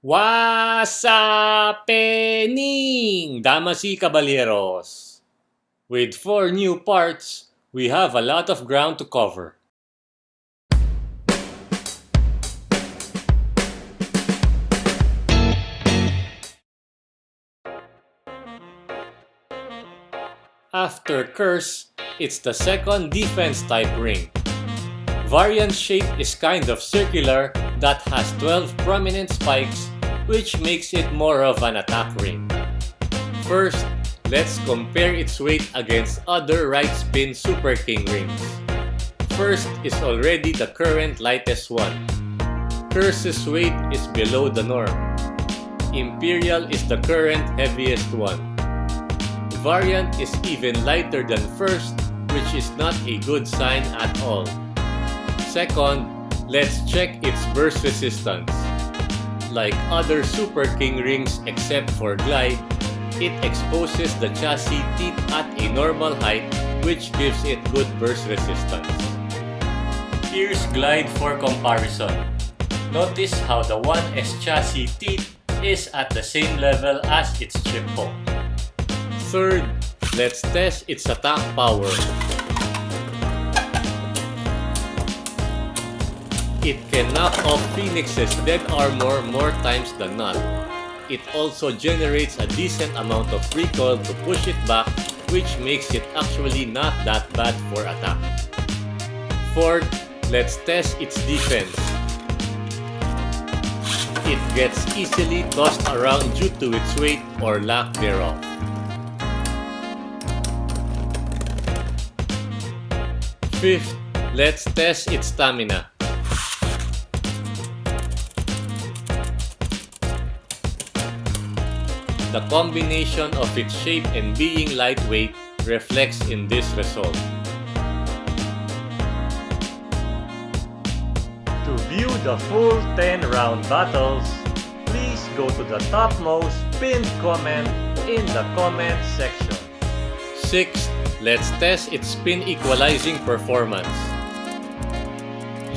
What's happening, damas y caballeros? With 4 new parts, we have a lot of ground to cover. After Curse, it's the second defense type ring. Variant shape is kind of circular that has 12 prominent spikes, which makes it more of an attack ring. First, let's compare its weight against other right spin Superking rings. First is already the current lightest one. Curse's weight is below the norm. Imperial is the current heaviest one. Variant is even lighter than first, which is not a good sign at all. Second, let's check its burst resistance. Like other Superking rings except for glide, it exposes the chassis teeth at a normal height, which gives it good burst resistance. Here's glide for comparison. Notice how the 1S chassis teeth is at the same level as its chippo. Third, let's test its attack power. It can knock off Phoenix's dead armor more times than not. It also generates a decent amount of recoil to push it back, which makes it actually not that bad for attack. Fourth, let's test its defense. It gets easily tossed around due to its weight or lack thereof. Fifth, let's test its stamina. The combination of its shape and being lightweight reflects in this result. To view the full 10-round battles, please go to the topmost pinned comment in the comment section. Sixth, let's test its spin equalizing performance.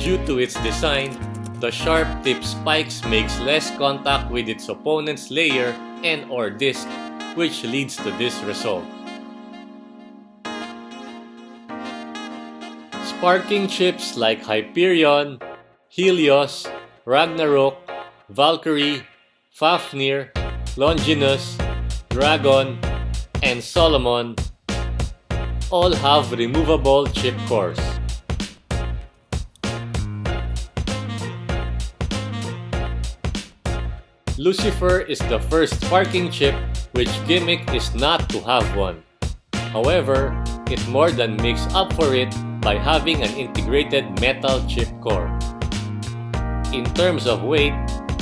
Due to its design, the sharp tip spikes makes less contact with its opponent's layer and or disc, which leads to this result. Sparking chips like Hyperion, Helios, Ragnarok, Valkyrie, Fafnir, Longinus, Dragon, and Solomon all have removable chip cores. Lucifer is the first sparking chip, which gimmick is not to have one. However, it more than makes up for it by having an integrated metal chip core. In terms of weight,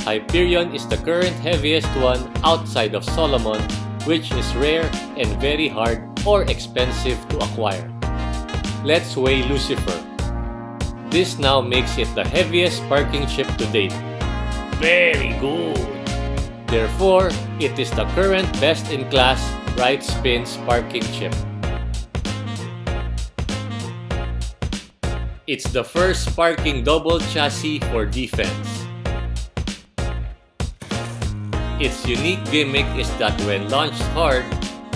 Hyperion is the current heaviest one outside of Solomon, which is rare and very hard or expensive to acquire. Let's weigh Lucifer. This now makes it the heaviest sparking chip to date. Very good! Therefore, it is the current best-in-class right spin sparking chip. It's the first sparking double chassis for defense. Its unique gimmick is that when launched hard,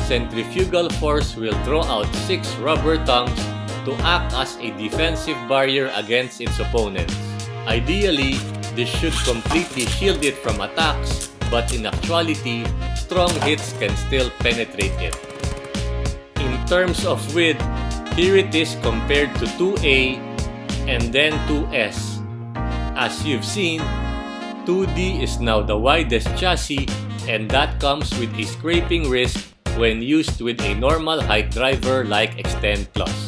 centrifugal force will throw out 6 rubber tongues to act as a defensive barrier against its opponents. Ideally, this should completely shield it from attacks, but in actuality, strong hits can still penetrate it. In terms of width, here it is compared to 2A and then 2S. As you've seen, 2D is now the widest chassis, and that comes with a scraping risk when used with a normal height driver like Extend Plus.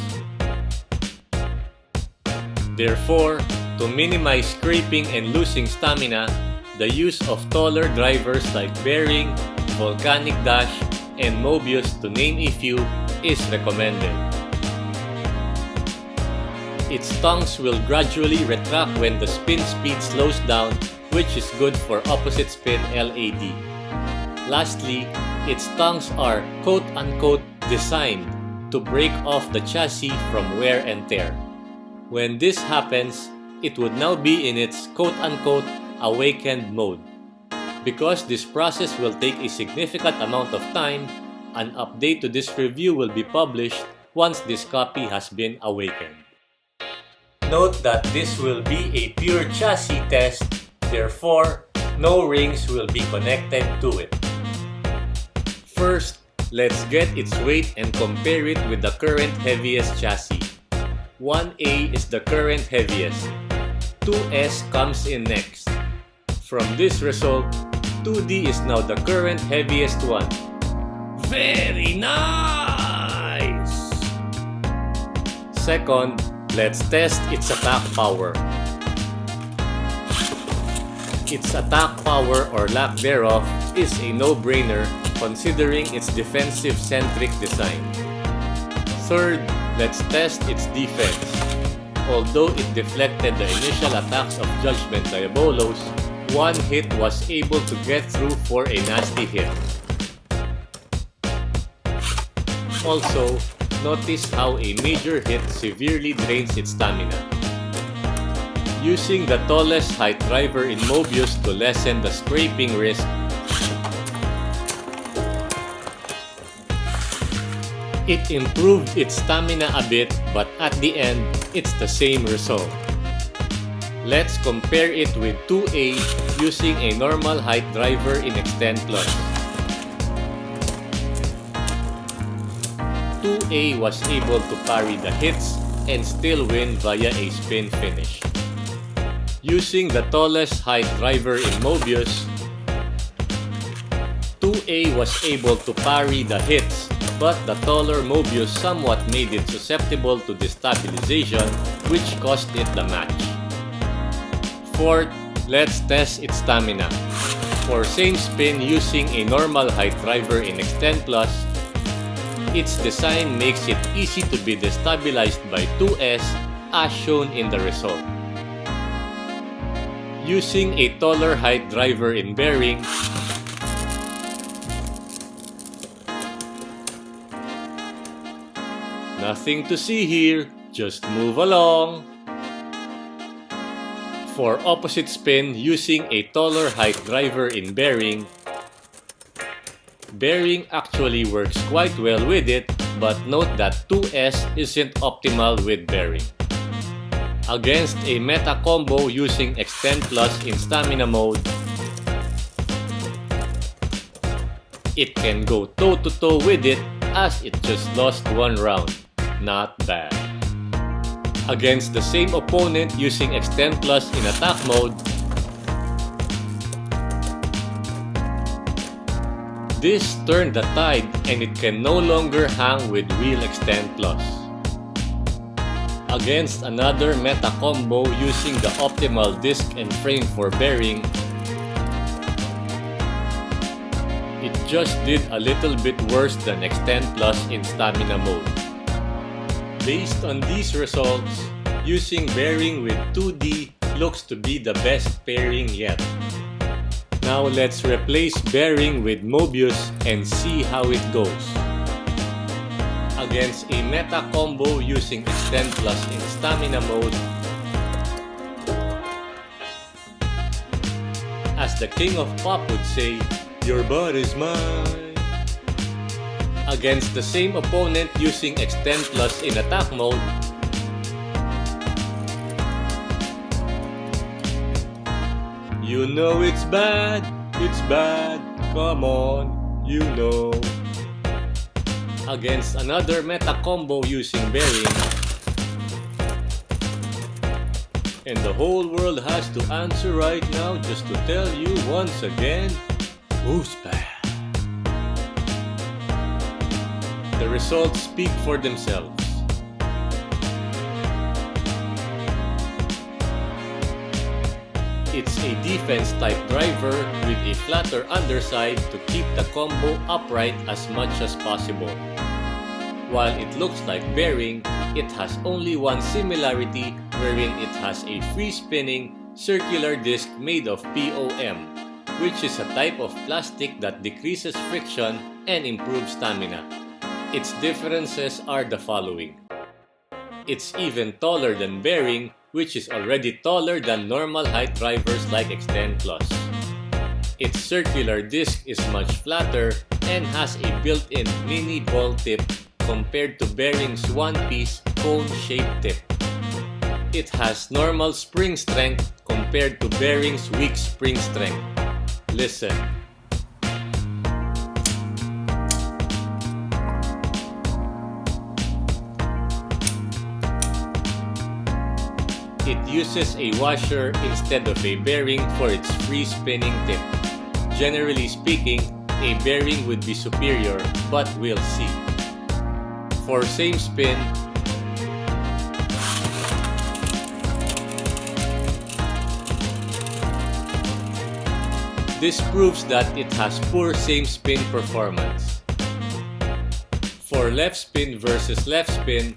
Therefore, to minimize scraping and losing stamina, the use of taller drivers like Bearing, Volcanic Dash, and Mobius, to name a few, is recommended. Its tongues will gradually retract when the spin speed slows down, which is good for opposite spin LAD. Lastly, its tongues are quote-unquote designed to break off the chassis from wear and tear. When this happens, it would now be in its quote-unquote awakened mode. Because this process will take a significant amount of time, an update to this review will be published once this copy has been awakened. Note that this will be a pure chassis test, therefore, no rings will be connected to it. First, let's get its weight and compare it with the current heaviest chassis. 1A is the current heaviest. 2S comes in next. From this result, 2D is now the current heaviest one. Very nice! Second, let's test its attack power. Its attack power or lack thereof is a no-brainer considering its defensive-centric design. Third, let's test its defense. Although it deflected the initial attacks of Judgment Diabolos, one hit was able to get through for a nasty hit. Also, notice how a major hit severely drains its stamina. Using the tallest height driver in Mobius to lessen the scraping risk, it improved its stamina a bit, but at the end, it's the same result. Let's compare it with 2A using a normal height driver in Extend Plus. 2A was able to parry the hits and still win via a spin finish. Using the tallest height driver in Mobius, 2A was able to parry the hits, but the taller Mobius somewhat made it susceptible to destabilization, which cost it the match. Fourth, let's test its stamina. For same spin using a normal height driver in Extend Plus, its design makes it easy to be destabilized by 2S as shown in the result. Using a taller height driver in Bearing, nothing to see here, just move along. For opposite spin using a taller height driver in Bearing, Bearing actually works quite well with it, but note that 2S isn't optimal with Bearing. Against a meta combo using Extend Plus in Stamina mode, it can go toe-to-toe with it as it just lost one round. Not bad. Against the same opponent using Extend Plus in attack mode, this turned the tide and it can no longer hang with Wheel Extend Plus. Against another meta combo using the optimal disc and frame for Bearing, it just did a little bit worse than Extend Plus in Stamina mode. Based on these results, using Bearing with 2D looks to be the best pairing yet. Now let's replace Bearing with Mobius and see how it goes. Against a meta combo using Extend Plus in Stamina mode, as the King of Pop would say, your butt is mine. Against the same opponent using Extend Plus in attack mode, you know it's bad, come on, you know. Against another meta combo using Bearing, and the whole world has to answer right now just to tell you once again, who's bad? The results speak for themselves. It's a defense-type driver with a flatter underside to keep the combo upright as much as possible. While it looks like Bearing, it has only one similarity wherein it has a free-spinning, circular disc made of POM, which is a type of plastic that decreases friction and improves stamina. Its differences are the following. It's even taller than Bearing, which is already taller than normal height drivers like Extend Plus. Its circular disc is much flatter and has a built-in mini ball tip compared to bearing's one-piece cone-shaped tip. It has normal spring strength compared to bearing's weak spring strength. Listen. It uses a washer instead of a bearing for its free spinning tip. Generally speaking, a bearing would be superior, but we'll see. For same spin, this proves that it has poor same spin performance. For left spin versus left spin,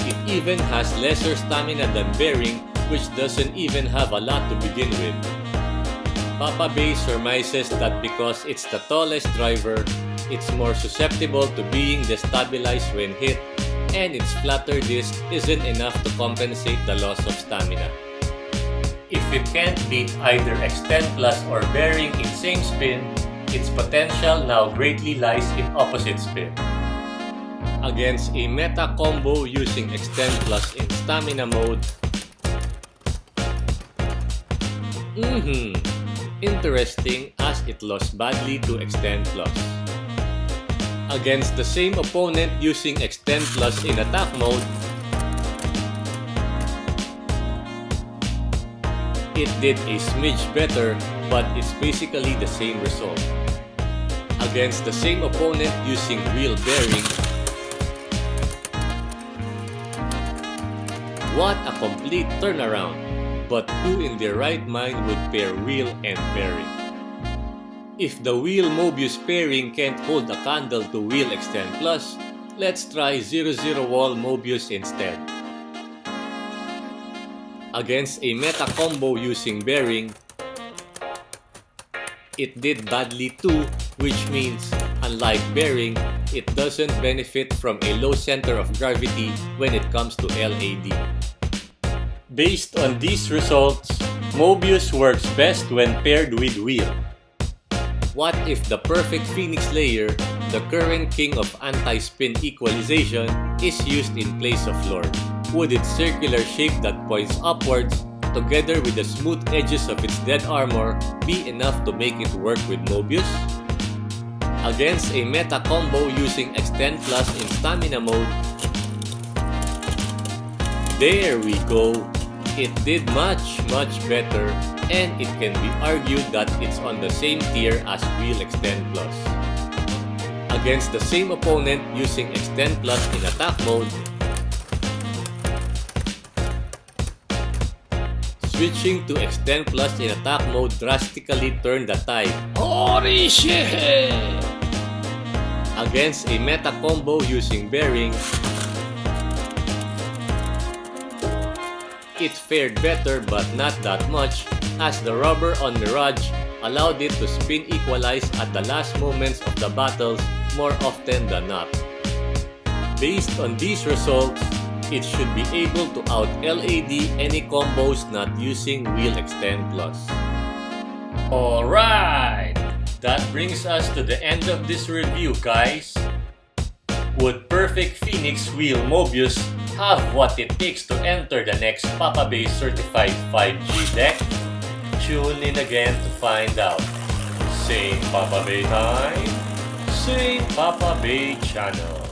it even has lesser stamina than bearing, which doesn't even have a lot to begin with. Papabey surmises that because it's the tallest driver, it's more susceptible to being destabilized when hit, and its flatter disc isn't enough to compensate the loss of stamina. If it can't beat either Extend Plus or bearing in same spin, its potential now greatly lies in opposite spin. Against a meta combo using Extend Plus in stamina mode, interesting, as it lost badly to Extend Plus. Against the same opponent using Extend Plus in attack mode, it did a smidge better, but it's basically the same result. Against the same opponent using real bearing, what a complete turnaround! But who in their right mind would pair wheel and bearing? If the wheel Mobius pairing can't hold a candle to wheel Extend Plus, let's try 0-0 wall Mobius instead. Against a meta combo using bearing, it did badly too, which means, unlike bearing, it doesn't benefit from a low center of gravity when it comes to LAD. Based on these results, Mobius works best when paired with wheel. What if the perfect Phoenix layer, the current king of anti-spin equalization, is used in place of Lord? Would its circular shape that points upwards, together with the smooth edges of its dead armor, be enough to make it work with Mobius? Against a meta combo using Extend Plus in stamina mode, there we go! It did much better, and it can be argued that it's on the same tier as Wheel Extend Plus. Against the same opponent using Extend Plus in attack mode, switching to Extend Plus in attack mode drastically turned the tide. Holy shit! Against a meta combo using bearing, it fared better but not that much, as the rubber on Mirage allowed it to spin equalize at the last moments of the battles more often than not. Based on these results, it should be able to out-LAD any combos not using Wheel Extend Plus. Alright! That brings us to the end of this review, guys. Would Perfect Phoenix Wheel Mobius have what it takes to enter the next Papabey certified 5G deck? Tune in again to find out. Same Papabey time, same Papabey channel.